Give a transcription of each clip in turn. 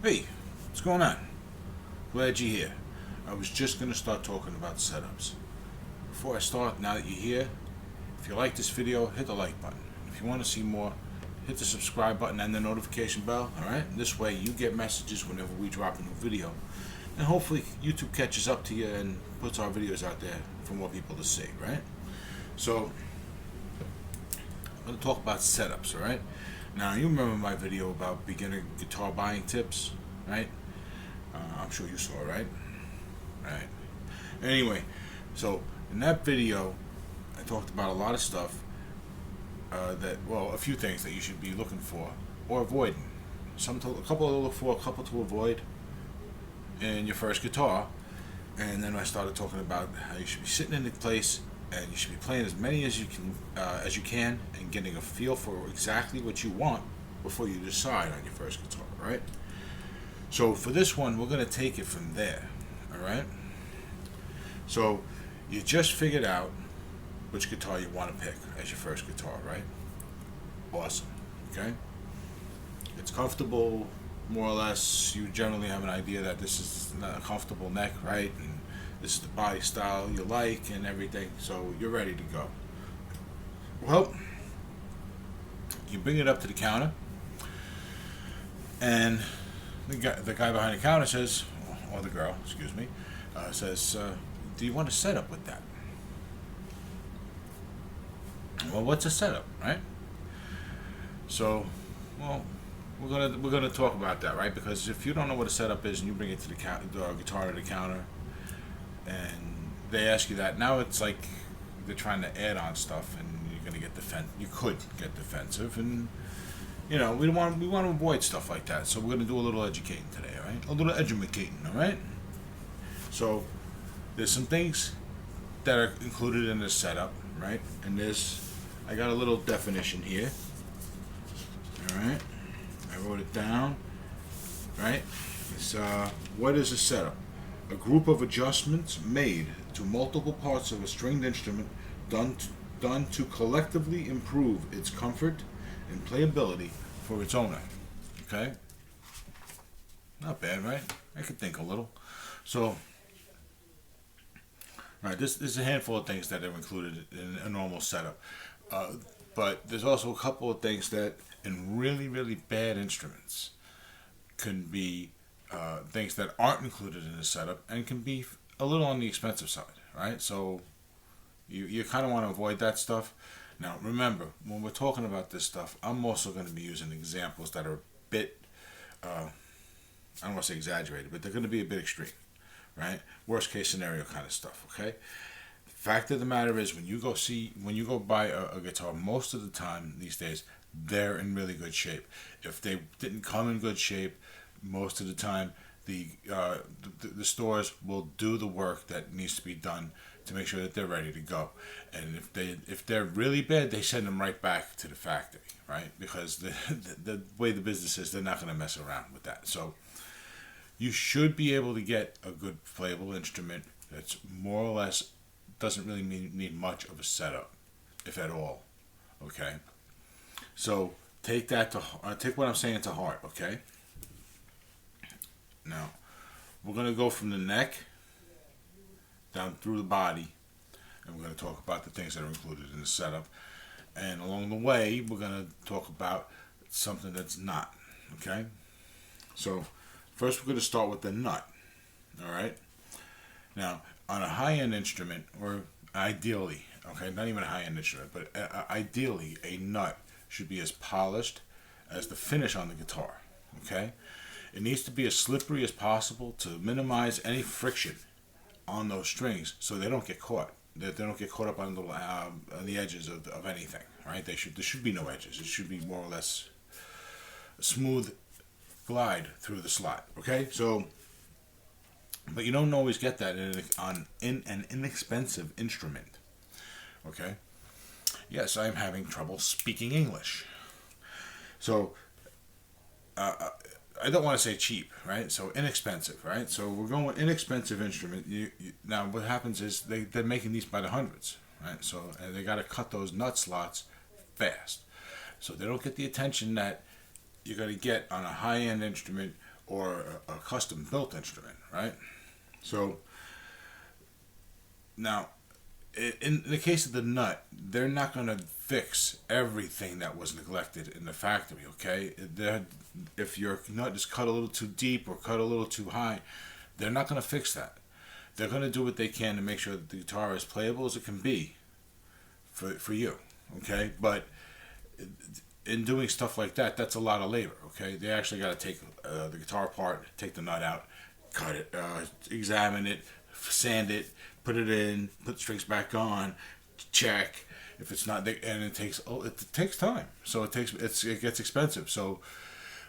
Hey, what's going on? Glad you're here. I was just going to start talking about setups. Before I start, now that you're here, if you like this video, hit the like button. If you want to see more, hit the subscribe button and the notification bell, alright? This way you get messages whenever we drop a new video. And hopefully YouTube catches up to you and puts our videos out there for more people to see, right? So, I'm going to talk about setups, alright? Now, you remember my video about beginner guitar buying tips, right? I'm sure you saw, right? Right. Anyway, so in that video, I talked about a lot of stuff a few things that you should be looking for or avoiding. A couple to look for, a couple to avoid in your first guitar. And then I started talking about how you should be sitting in the place and you should be playing as many as you can, and getting a feel for exactly what you want before you decide on your first guitar, right? So for this one, we're going to take it from there, all right? So you just figured out which guitar you want to pick as your first guitar, right? Awesome, okay? It's comfortable, more or less. You generally have an idea that this is a comfortable neck, right? And this is the body style you like and everything, so you're ready to go. Well, you bring it up to the counter, and the guy behind the counter says, or the girl, excuse me, says, do you want a setup with that? Well, what's a setup, right? So, well, we're gonna talk about that, right? Because if you don't know what a setup is and you bring it to the guitar to the counter, and they ask you that, now it's like they're trying to add on stuff, and you're gonna get You could get defensive, and we want to avoid stuff like that. So we're gonna do a little educating today, all right? A little educating, all right? So there's some things that are included in this setup, right? And I got a little definition here, all right? I wrote it down, right? It's what is a setup? A group of adjustments made to multiple parts of a stringed instrument done to collectively improve its comfort and playability for its owner. Okay? Not bad, right? I could think a little. So, right, this is a handful of things that are included in a normal setup. But there's also a couple of things that, in really, really bad instruments, can be things that aren't included in the setup and can be a little on the expensive side, right? So you kind of want to avoid that stuff. Now, remember, when we're talking about this stuff, I'm also going to be using examples that are a bit, I don't want to say exaggerated, but they're going to be a bit extreme, right? Worst case scenario kind of stuff, okay? The fact of the matter is, when you go buy a guitar, most of the time these days, they're in really good shape. If they didn't come in good shape, most of the time the stores will do the work that needs to be done to make sure that they're ready to go. And if they're really bad, they send them right back to the factory, right? Because the way the business is, they're not going to mess around with that. So you should be able to get a good playable instrument that's more or less doesn't really need much of a setup, if at all. Okay, so take what I'm saying to heart. Okay. Now, we're going to go from the neck down through the body, and we're going to talk about the things that are included in the setup. And along the way, we're going to talk about something that's not. Okay? So, first we're going to start with the nut. All right? Now, on a high-end instrument, or ideally, okay, not even a high-end instrument, but ideally, a nut should be as polished as the finish on the guitar. Okay? It needs to be as slippery as possible to minimize any friction on those strings, so they don't get caught. They don't get caught up on the edges of anything. Right? There should be no edges. It should be more or less a smooth glide through the slot. Okay, so, but you don't always get that in an inexpensive instrument. Okay. Yes, I'm having trouble speaking English. So. I don't want to say cheap, right? So inexpensive, right? So we're going with inexpensive instrument. Now what happens is they're making these by the hundreds, right? So and they got to cut those nut slots fast, so they don't get the attention that you're going to get on a high-end instrument or a custom built instrument, right? So now, in the case of the nut, they're not going to fix everything that was neglected in the factory, okay? If your nut is cut a little too deep or cut a little too high, they're not going to fix that. They're going to do what they can to make sure that the guitar is playable as it can be for you, okay? But in doing stuff like that, that's a lot of labor, okay? They actually got to take the guitar apart, take the nut out, cut it, examine it, sand it, put it in, put the strings back on, check if it's not, and it takes time. So it gets expensive. So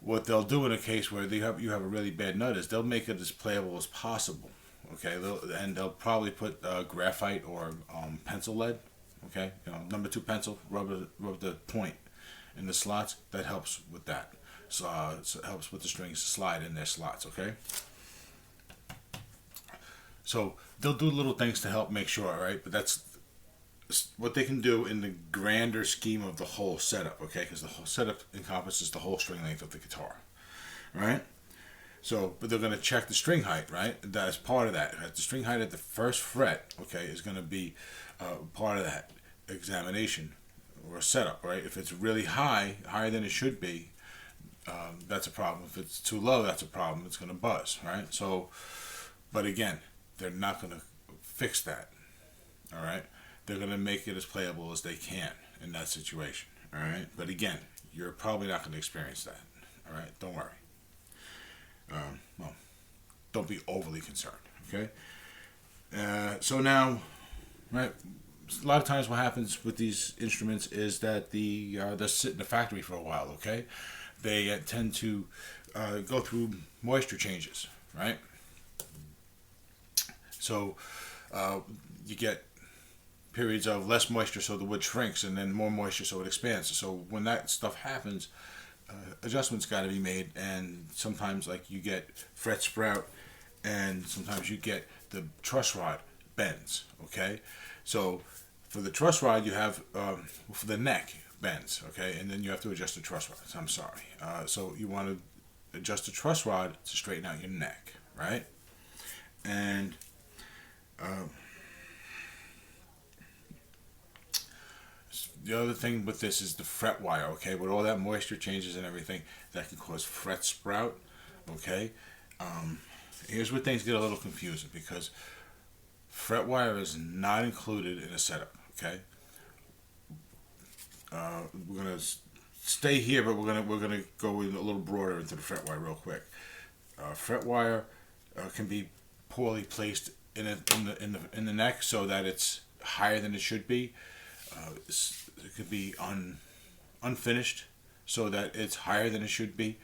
what they'll do in a case where you have a really bad nut is they'll make it as playable as possible. Okay, they'll probably put graphite or pencil lead. Okay, number 2 pencil, rub the point in the slots. That helps with that. So it helps with the strings slide in their slots. Okay. So they'll do little things to help make sure, right? But that's what they can do in the grander scheme of the whole setup, okay? Because the whole setup encompasses the whole string length of the guitar, right? So, but they're going to check the string height, right? That's part of that. The string height at the first fret, okay, is going to be part of that examination or setup, right? If it's really high, higher than it should be, that's a problem. If it's too low, that's a problem. It's going to buzz, right? So, but again, they're not going to fix that, all right? They're going to make it as playable as they can in that situation, all right? But again, you're probably not going to experience that, all right? Don't worry. Well, don't be overly concerned, okay? So now, right, a lot of times what happens with these instruments is that they'll sit in the factory for a while, okay? They tend to go through moisture changes, right? So you get periods of less moisture, so the wood shrinks, and then more moisture, so it expands. So when that stuff happens, adjustments got to be made, and sometimes like you get fret sprout, and sometimes you get the truss rod bends. Okay, so for the truss rod, you have for the neck bends. Okay, and then you have to adjust the truss rod. I'm sorry. So you want to adjust the truss rod to straighten out your neck, right? And the other thing with this is the fret wire, okay? With all that moisture changes and everything, that can cause fret sprout, okay? Here's where things get a little confusing, because fret wire is not included in a setup, okay? We're gonna stay here, but we're gonna go in a little broader into the fret wire real quick. Fret wire can be poorly placed in the neck so that it's higher than it should be. It could be unfinished so that it's higher than it should be.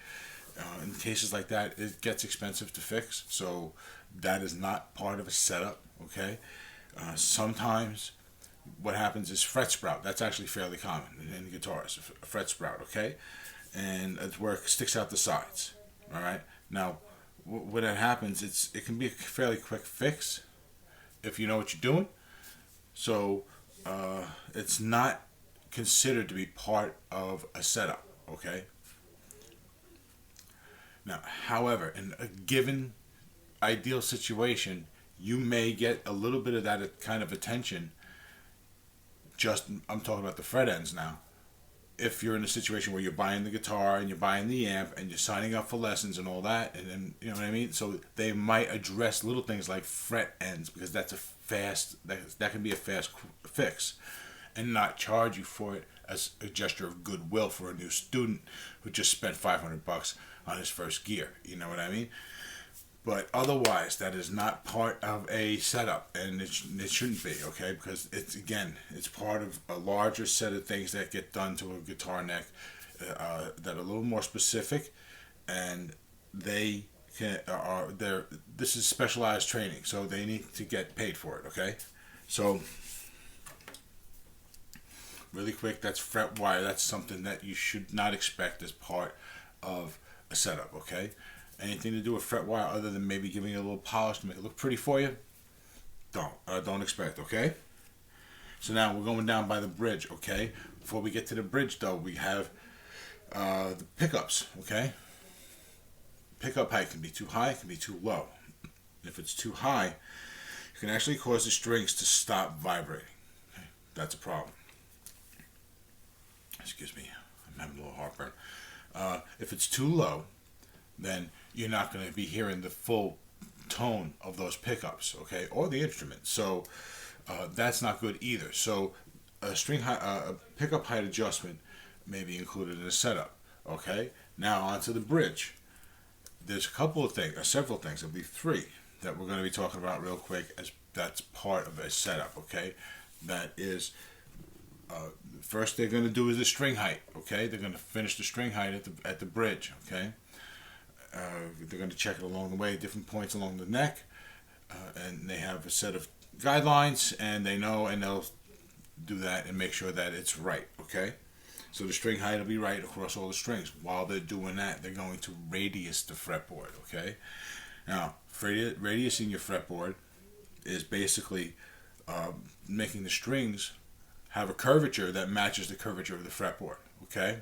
In cases like that, it gets expensive to fix, so that is not part of a setup, okay? Sometimes what happens is fret sprout. That's actually fairly common in guitars, a fret sprout, okay? And it's where it sticks out the sides, all right? Now, when that happens, it can be a fairly quick fix if you know what you're doing. So it's not considered to be part of a setup, okay? Now, however, in a given ideal situation, you may get a little bit of that kind of attention. I'm talking about the fret ends now. If you're in a situation where you're buying the guitar and you're buying the amp and you're signing up for lessons and all that, and then, you know what I mean? So they might address little things like fret ends, because that's that can be a fast fix, and not charge you for it as a gesture of goodwill for a new student who just spent $500 on his first gear. You know what I mean? But otherwise, that is not part of a setup, and it shouldn't be, okay? Because it's part of a larger set of things that get done to a guitar neck that are a little more specific, and this is specialized training, so they need to get paid for it, okay? So, really quick, that's fret wire. That's something that you should not expect as part of a setup, okay? Anything to do with fret wire other than maybe giving it a little polish to make it look pretty for you, don't expect, okay? So now we're going down by the bridge, okay? Before we get to the bridge, though, we have the pickups, okay? pickup height can be too high, it can be too low. If it's too high, you can actually cause the strings to stop vibrating. Okay? That's a problem. Excuse me, I'm having a little heartburn. If it's too low, then you're not going to be hearing the full tone of those pickups, okay, or the instrument. So that's not good either. So a pickup height adjustment may be included in a setup. Okay, now onto the bridge. There's a couple of things, or several things. There'll be three that we're going to be talking about real quick, as that's part of a setup. Okay, that is. First they're going to do is the string height. Okay, they're going to finish the string height at the bridge. Okay, they're going to check it along the way, different points along the neck, and they have a set of guidelines, and they know, and they'll do that and make sure that it's right. Okay, so the string height will be right across all the strings. While they're doing that, they're going to radius the fretboard. Okay, now radiusing your fretboard is basically making the strings have a curvature that matches the curvature of the fretboard, okay?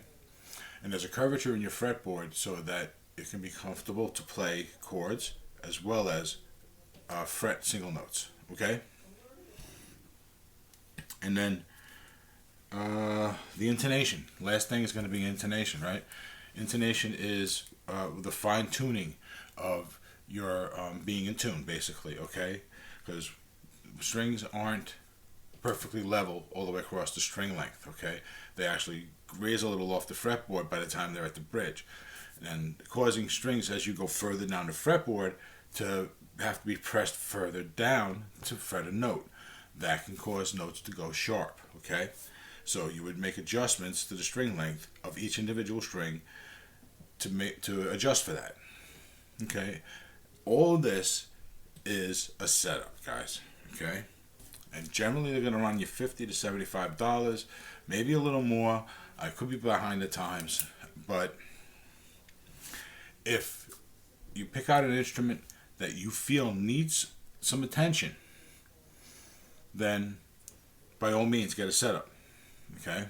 And there's a curvature in your fretboard so that it can be comfortable to play chords as well as fret single notes, okay? And then the intonation. Last thing is going to be intonation, right? Intonation is the fine tuning of your being in tune, basically, okay? Because strings aren't perfectly level all the way across the string length, okay? They actually raise a little off the fretboard by the time they're at the bridge, and causing strings as you go further down the fretboard to have to be pressed further down to fret a note. That can cause notes to go sharp, okay? So you would make adjustments to the string length of each individual string to adjust for that, okay? All of this is a setup, guys, okay? And generally they're going to run you $50 to $75, maybe a little more. I could be behind the times, but if you pick out an instrument that you feel needs some attention, then by all means get a setup, okay?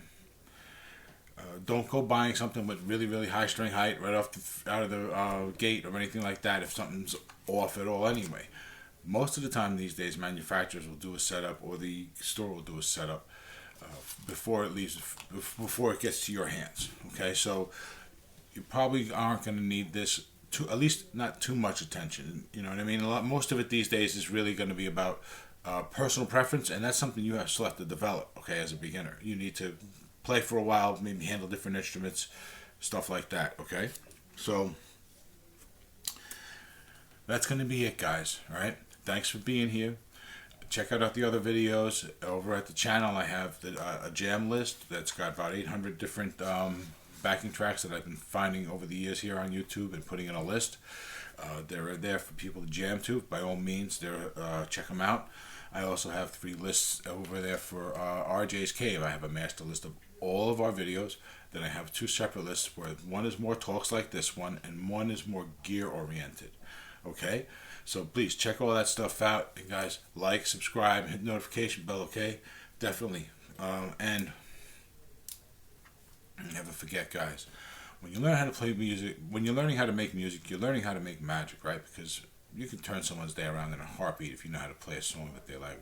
Don't go buying something with really, really high string height right out of the gate or anything like that if something's off at all anyway. Most of the time these days, manufacturers will do a setup, or the store will do a setup before it gets to your hands. Okay, so you probably aren't going to need this at least not too much attention. You know what I mean? Most of it these days is really going to be about personal preference, and that's something you still have to develop. Okay, as a beginner, you need to play for a while, maybe handle different instruments, stuff like that. Okay, so that's going to be it, guys. All right. Thanks for being here. Check out the other videos over at the channel. I have a jam list that's got about 800 different backing tracks that I've been finding over the years here on YouTube and putting in a list. They're there for people to jam to. By all means, check them out. I also have 3 lists over there for RJ'sCave. I have a master list of all of our videos. Then I have 2 separate lists where one is more talks like this one, and one is more gear oriented. Okay? So please check all that stuff out. And guys, like, subscribe, hit the notification bell, okay? Definitely. And never forget, guys, when you learn how to play music, when you're learning how to make music, you're learning how to make magic, right? Because you can turn someone's day around in a heartbeat if you know how to play a song that they like,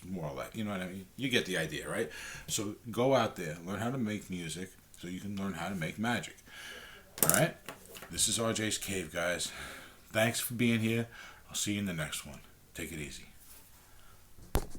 more or less. You know what I mean? You get the idea, right? So go out there, learn how to make music so you can learn how to make magic. All right? This is RJ'sCave, guys. Thanks for being here. I'll see you in the next one. Take it easy.